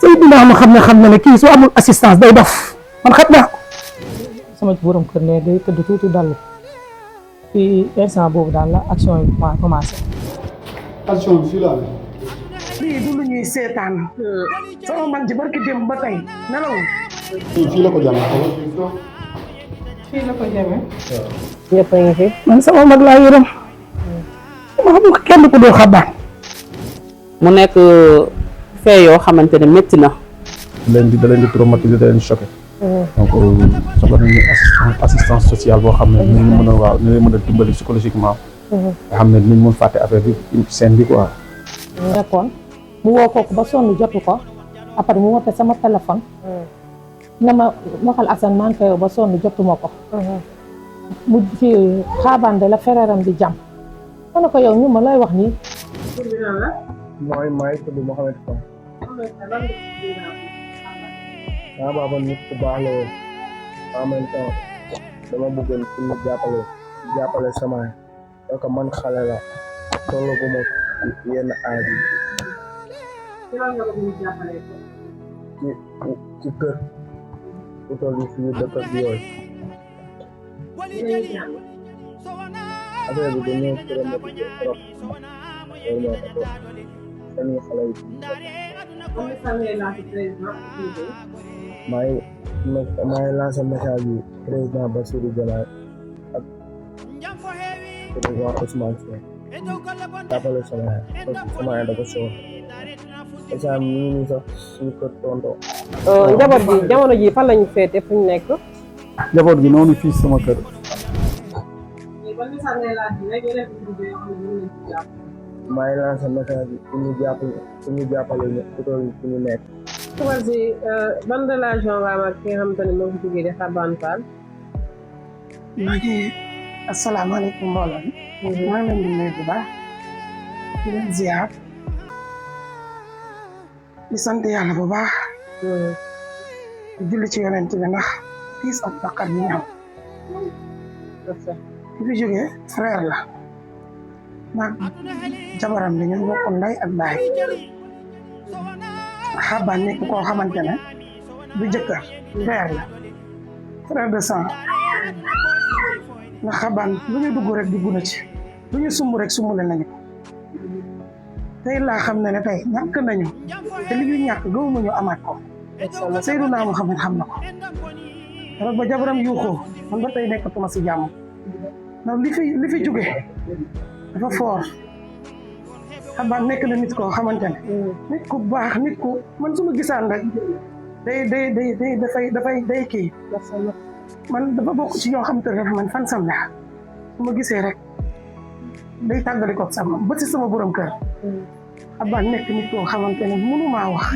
Seydina ma xam ne kii su amul assistance day dof man xam naa ko. sama borom kër ne day tëdd tuuti dallu fii instant boobu daal la action yi commencé. action bi fii laa ne. lii du lu ñuy seetaan. sama mag ji barki démb ba tey nelawul. fii la ko jàmmee. fii la ko jëmee. ñëpp a ngi fi. man sama mag laa yërëm. ma xam nga kenn ku dul xabaan. mu nekk fee yoo xamante ne métti na. da leen di traumatiser da leen di choqué. donc soxla nañu assistance sociale boo xam ne ni ñu mën a waaw ni leen mën a dimbali psychologiquement. nga xam ne dinañ mën fàtte affaire bi seen bi quoi. nekkoon mu woo kooku ba sonn jotu ko après mu woote sama téléphone. na ma waxal Assane maa ngi koy ba sonn jotuma ko. mu fi xaabaan de la fereeram di jàmm. ma ne ko yow ñu ma lay wax nii. mooy tudd Mouhamed Fam. waaw baaba nit ku baax la woon en même temps dama bëggoon pour ñu jàppale sama donc man xale la toll bu ma yenn aaj yi ci kër bu toll yi suñu dëkk ak yooyu affaire bi dañoo traumatisé trop loolu moo tax seen xale yi maa ngi lancé message bi président Bassirou Diomaye ak président Ousmane Sonko jàppale sama dafa soxla instant ñu ngi nii sax suñu kër tonton. njaboot bi jamono ji fan lañu féete fu ñu nekk. njaboot gi noonu fii sama kër. maa ngi lancé message bi pour ñu jàppale ñu utal fu ñu nekk. suba si ban relation nga am ak ki nga xamante ne moo fi jógee di Xabane Fall. maa ngi asalaamaaleykum mbooloo mi. maa ngi leen di nuyu bu baax di leen ziar di sant yàlla bu baax. di julli ci yonent bi ndax piis ak baqar bi ñëw. ki fi jógee frère la. maag jabaram bi ñu bokk ndey ak baay. Xabaan nekk koo xamante ne du jëkkër frère la frère de sang ndax Xabaan lu ñu dugg rek dugg na ci lu ñu sumb rek sumbule nañu ko tey laa xam ne tey ñàkk nañu te li ñu ñàkk gëwuma ñu amaat ko Seydina Muhammad xam na ko rek ba jabaram yuuxoo man ba tey nekkatuma si jàmm ndax li fi jóge dafa foor Xabaan nekk na nit koo xamante ne nit ku baax nit ku man su ma gisaan rek day kii man dafa bokk ci ñoo xamante ne man fan sam la su ma gisee rek day tàggali ko sama ba ci sama borom kër Xabaan nekk nit koo xamante ne mënumaa wax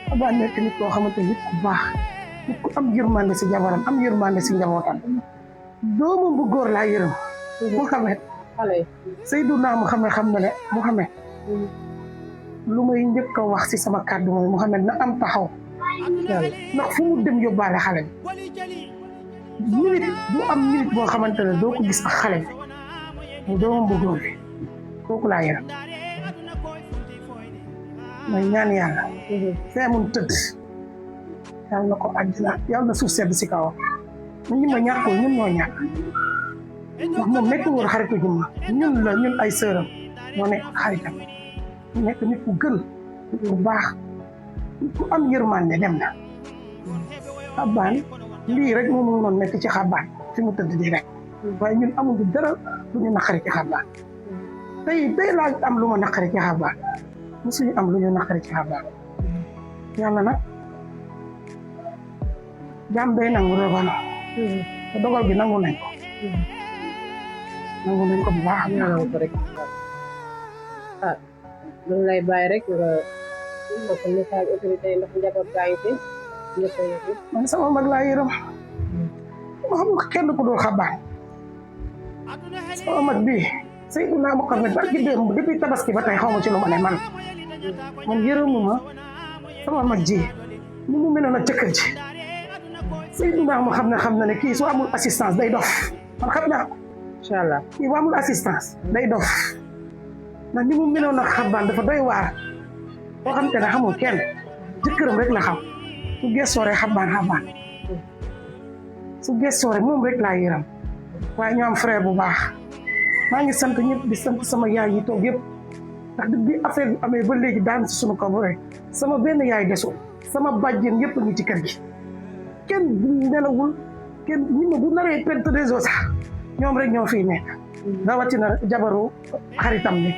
Xabaan nekk nit koo xamante ne nit ku baax nit ku am yërmande si jabaram am yërmande si njabootam doomam bu góor laa yërëm Mouhamed Seydina Mouhamed xam na ne Mouhamed lu may njëkk a wax ci sama kàddu mooy Mouhamed na am taxaw ndax fu mu dem yóbbaale xale bi minute du am minute boo xamante ne doo ko gis ak xale bi mu doomam bu góor bi kooku laa yërëm may ñaan yàlla fee mun tëdd yàlla na ko àddina yàlla na suuf sedd si kawam ñun ñi ma ñàkkul ñun ñoo ñàkk ndax moom nekkul woon xaritu jumma ñun ay sëram moo nekk xaritam nekk nit ku gën nit ku baax nit ku am yërmande dem na Xabaan lii rek moom mënoon nekk ci Xabaan fi mu tëdd di rek waaye ñun amuñu dara lu ñu naqari ci Xabaan tey laa am lu ma naqari ci Xabaan mosuñu am lu ñu naqari ci Xabaan yàlla nag jaam day nangu dogal te dogal bi nangu nañ ko nangu nañ ko bu baax ñaanal ko rek loolu lay bàyyi rek nga bokk message autorité yi ndax njaboot gaa ngi fi ñëpp a ngi fi. man sama mag laa yërëm ma xam nga kenn ku dul Xabaan sama mag bii Seydina Muhammad barki démb depuis tabaski ba tey xaw ma ci lu ma ne man yërëmuma sama mag ji ni mu meloon ak jëkkër ji Seydina Muhammad xam na ne kii su amul assistance day dof man xam naa ko incha allah kii bu amul assistance day dof ndax ni mu meloon ak Xabaan dafa doy waar boo xam te ne xamul kenn jëkkëram rek la xam su gëstoo rek xabaan su gëstoo rek moom rek laa yëram waaye ñu am frère bu baax maa ngi sant ñëpp di sant sama yaay yi toog yëpp ndax bi affaire bi amee ba léegi daan si suñu kaw rek sama benn yaay desul sama bàjjen yëpp a ngi ci kër gi kenn nelawul kenn ñi ma bu naree perte réseau sax ñoom rek ñoo fiy nekk rawatina jabaru xaritam ni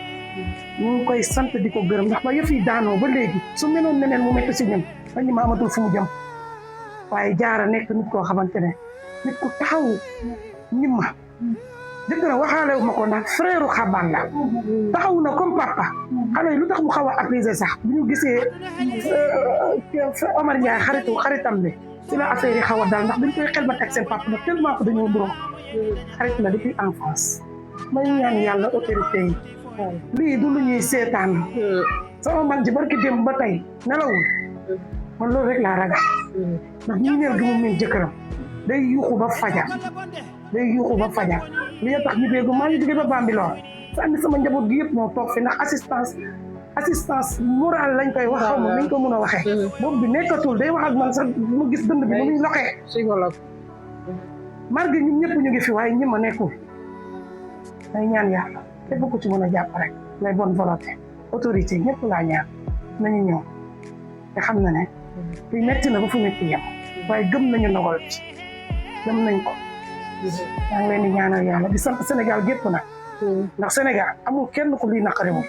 ñu ngi koy sant di ko gërëm ndax ba yëf yi daanoo ba léegi su menoon neneen mu métti si ñun dañu ma amatul fu mu jëm waaye jaara nekk nit koo xamante ne nit ku taxaw ñim ma jëkkëram waxaale wu ma ko ndax frère xabaan la taxaw na comme papa xale yi lu tax mu xaw a apaiser sax bu ñu gisee Omar Ndiaye xaritam bi ci la affaire yi xaw a dal ndax dañ koy xel ba teg seen papa ndax tellement que dañoo nduroo xarit la depuis enfance may ñaan yàlla autorité yi lii du lu ñuy seetaan sama man ci barki démb ba tey nelawul man loolu rek laa ragal ndax ñu neel gi mu miin jëkkëram day yuuxu ba fajar li tax ñu dégg maa ngi jóge ba Bambilor sànni sama njaboot gi yëpp moo toog fi ndax assistance morale lañ koy wax xaw ma nañ ko mën a waxee boobu bi nekkatul day wax ak man sax mu gis dënd bi nu muy loxee psychologue margi ñun ñëpp ñu ngi fi waaye ñi ma nekkul day ñaan yàlla képp ku ci mën a jàpp rek les bonnes volontés autorité ñëpp laa ñaan nañu ñëw te xam na ne fii metti na ba fu metti yem waaye gëm nañu ndogal bi gëm nañ ko maa ngi leen di ñaanal yàlla di sant Sénégal gépp nag ndax Sénégal amul kenn ku lii naqariwul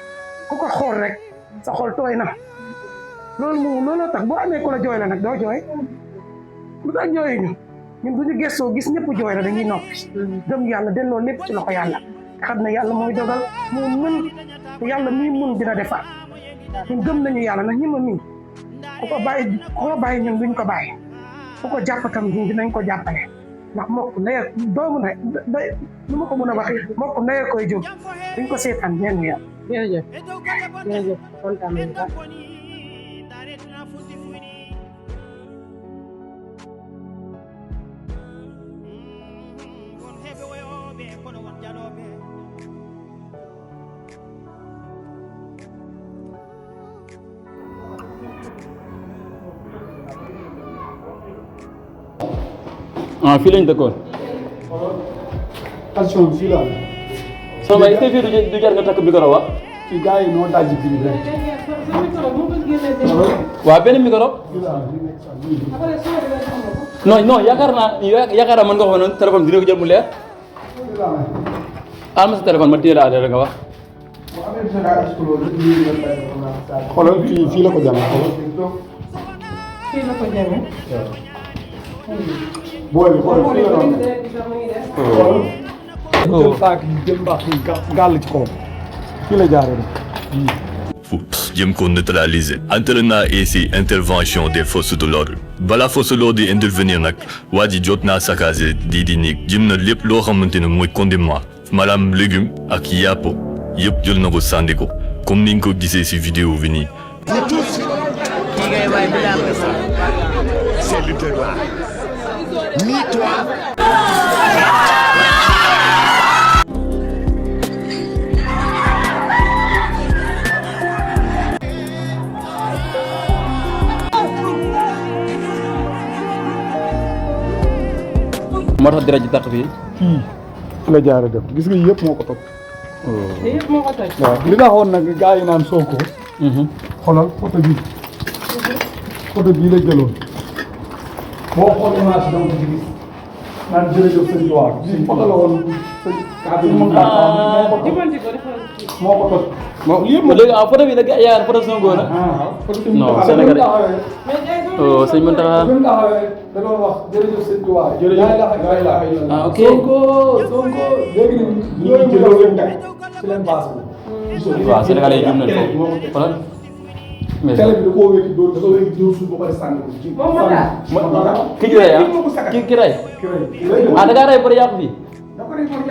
ku ko xool rek sa xol tooy na looloo tax boo amee ku la jooy la nag doo jooy lu tax jooyu ñun bu ñu gëstoo gis ñëpp jooy la dañuy noppi gëm yàlla delloo lépp ci loxo yàlla te xam ne yàlla mooy dogal moo mën te yàlla mii mun dina defar ñun gëm nañu yàlla nag ñi ma mii ku ko bàyyi ñun duñ ko bàyyi ku ko jàpp tam ñun dinañ ko jàppale ndax mbokk ndey doomu ndey nu ma ko mën a waxee mbokk ndey koy jóg duñ ko seetaan benn yoon. jërëjëf kontaan nañu baax. ah fii lañ dëkkoon. station bi fii la amee. soo may est-ce que fii du jar nga takk micro wa. fii gars yi noo dajji fii rek. waaw benn micro. fii la amee. non yaakaar naa mën nga ko noonu téléphone dina ko jël mu leer. fii la amee. al ma sa téléphone ma téye la rek nga wax. xoolal fii la ko jàmm xoolal. fii la ko jamee. booy bi xoolal fii la ko amee. jël saak yi jël mbaax yi gàll ci kawam. fii la jaaree rek. jëm ko neutraliser entraînant ici intervention des forces de l'ordre bala force de l'ordre di intervenir nag waa ji jot naa saccagé di néeg jëm na lépp loo xamante ne mooy condiment maanaam légume ak yàpp yëpp jël na ko sànni ko comme ni nga ko gisee ci vidéo bi nii. C'est Luther là. Ni toi. moo tax dara ji tàq fii. fi la jaaree dem gis nga yëpp moo ko topp. yëpp moo ko toj. waaw li taxoon nag gars yi naan Sonko. xoolal photo bii la jëloon boo xool image donc ci gis naan jërëjëf sëñ Tuubaa bii photo la woon sëñ kàddu yi moo ko toj. bon léegi ah photo bi nag yaa photo Sonko la. non Sénégal oh sëñ Mountakha. da doon wax jërëjëf sëñ Tuubaa. jërëjëf ah ok Sonko léegi nag ñooñu jëloo leen teg ci leen base bi. waaw Sénégalais yi jum nañu ko xoolal. mais télé bi da koo wékki dóor suuf ba pare sànni ko ci. ki ci rey ah ki rey. ah da ngaa rey ba yàqu fii.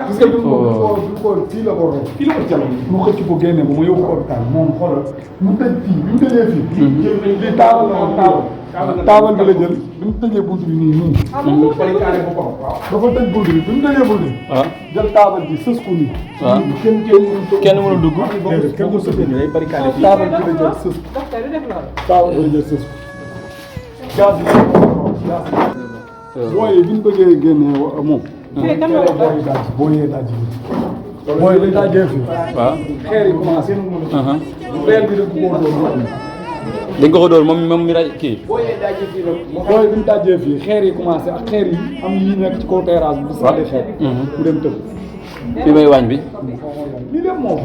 gis nga bi mu ko fii la ko roy fii la ko jalo mu xëcc ko génne ba mu yóbbu ko hôpital moom xoolal mu tëj fii bi mu tëjee fii li taabal bi la jël bi mu tëjee bunt bi nii barikaane boppam dafa tëj bunt bi bi mu tëjee bunt bi jël taabal bi sës ko nii kenn mënul dugg kenn mënul sës barikaane taabal bi la jël sës taabal bi la jël sës booy bi ñu bëggee génne moom. booy yee daaj booy lañ daajee fii. waaw xeer yi commencé. xeer bi dañ ko dóor. dañ ko dóor moom mi rey kii. booy bi ñu daajee fii xeer yi commencé ak xeer yi am yi nekk ci kaw terrasse bi. waaw di xeer. mu dem tëb. fii may waañ bi. lii lépp moo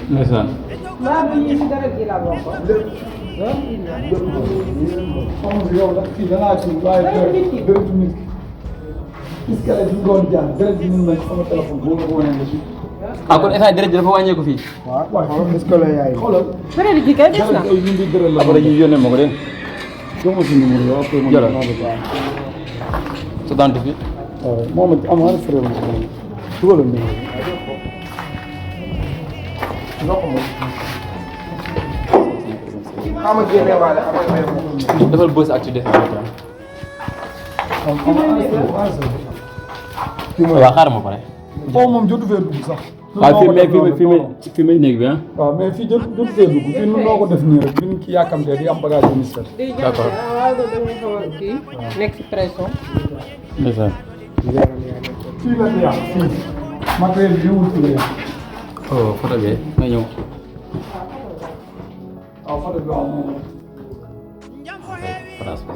ndeysaan. yow la fii danaa ci waaye dërëtu nit iskale bi ngoon jàng dërët bi mun nañ sama téléphone boo ko wane nga ci ah kon instant dërët ji dafa wàññeeku fii. waaw iskale yaay xoolal beneen ji kay des na. ay ñu ngi dërët la après ñu yónnee ma ko dégg jox ma si numéro yow après ma jëlal sa dante fi moom it am na frère ma dugalal numéro defal bës ak ci def waaw xaaral ma pare. foofu moom jotu fee dugg sax. waaw fii may néeg bi ah. waaw mais fii jotu fee dugg fii nu noo ko def nii rek bi ñu ki yàkkamtee di am bagage ministère. d'accord waaw loolu dañuy xaw a kii nekk ci pression. ndeysaan. fii la di yàq fii matériel bi wul fi la yàq. oh photo bi nga ñëw. waaw photo bi waaw moom. place bi.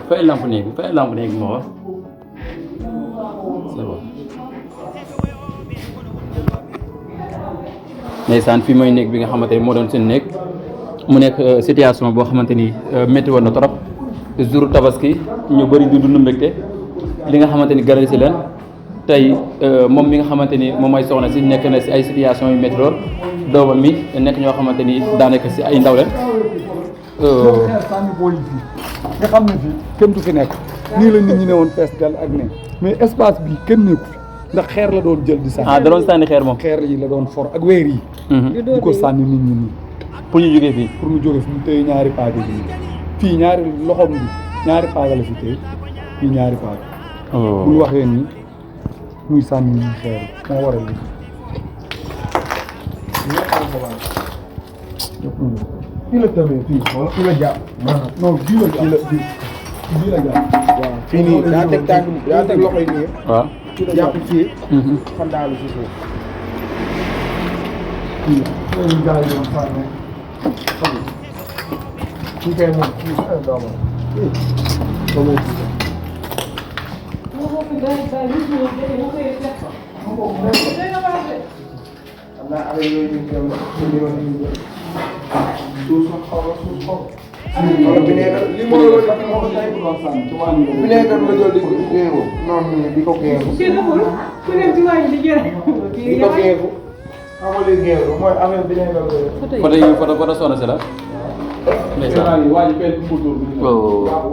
fay lamp néeg bi fay lamp néeg bi ma wax c'est bon. ndeysaan fii mooy néeg bi nga xamante ni moo doon seen néeg mu nekk situation boo xamante ni métti woon na trop jour tabaski ñu bëri di dund mbégte li nga xamante ni garal si leen tey moom mi nga xamante ni moom mooy soxna si nekk na si ay situation yu métti lool doomam mi nekk ñoo xamante ni daanaka si ay ndaw leen. sànni booy fii nga xam ne fii kenn du fi nekk nii la nit ñi ne woon fees dal ak ne mais espace bi kenn nekku fi ndax xeer la doon jël di sànni. ah da doon sànni xeer moom. xeer yi la doon for ak weer yi. di ko sànni nit ñi nii. pour ñu jógee fii. pour ñu jógee fi mu téye ñaari paaka yi fii ñaari loxoom bi ñaari paaka la fi téye fii ñaari paaka. bu ñu waxee nii muy sànni ñi xeer yi moo waral lii. fii la tëbee fii wala fii la jàpp. non fii la jàpp fii la jàpp. waaw fii nii daa teg tànk daa teg loxo yi nii. waaw jàpp fii. xam daal si suuf. fii la gars yi doon sànni. kii kay moom kii sa doomam. xam naa avec yooyu ñu jëm suuf xaw ma suuf xaw ma. li ma la wax moo ko jaay ko sànni ci wàllu bi. vinaigre la jël di ko géeru noonu di ko géeru. kii deful ku dem ci wàññi di jël. di ko géeru. xam nga li géeru mooy affaire vinaigre la jël. photo yi photo soxna si la. ndeysaan waa ji benn moteur bi.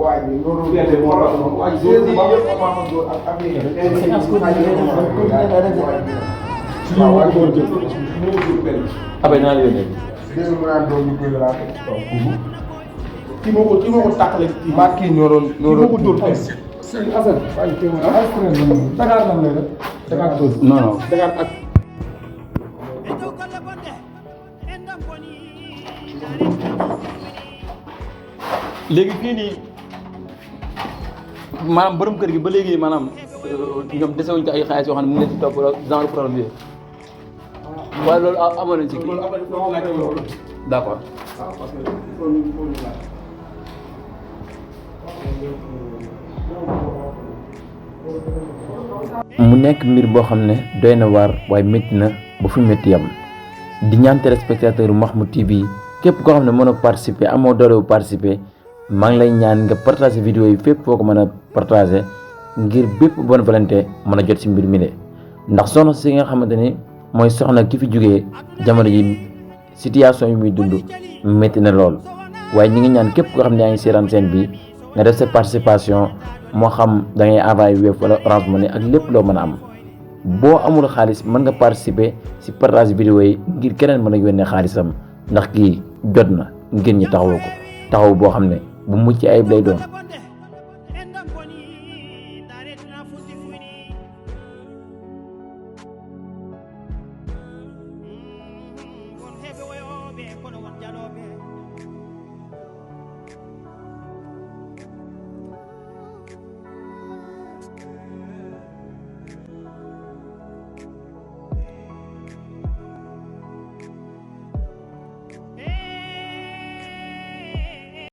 waa ji loolu gerte moo tax moom waa ji loolu yëpp amaa ma door ak affaire après naa la yónnee. dégg nga naan doon ñu koy laa ko ci kaw. kii moo ko tàqale. maa kii ñoo doon ko dóor tey. sëñ Assane. waaye kii mooy ay frère la moom. Dakar lan lay def. Dakar tos. non non. Dakar ak. léegi fii nii maanaam borom kër gi ba léegi maanaam ñoom desewuñ ko ay xaalis yoo xam ne mu ngi leen di topp genre problème bi waaye loolu amoon nañ ci kii d'accord. mu nekk mbir boo xam ne doy na waar waaye métti na ba fu métti yam di ñaan téléspectateur Mahmoud TV képp koo xam ne mën a participer amoo doole bu participer maa ngi lay ñaan nga partager vidéo yi fépp foo ko mën a partager ngir bépp bonne volonté mën a jot ci mbir mi de ndax soxna si nga xamante ni mooy soxna ki fi jógee jamono ji situation yi muy dund métti na lool waaye ñi ngi ñaan képp koo xam ne yaa ngi seetaan seen bi nga def sa participation moo xam da ngay envoyer Wave wala Orange Money ak lépp loo mën a am boo amul xaalis mën nga participer ci partage vidéo yi ngir keneen mën a yónnee xaalisam ndax kii jot na ngir ñi taxawu ko taxaw boo xam ne bu mucc ayib lay doon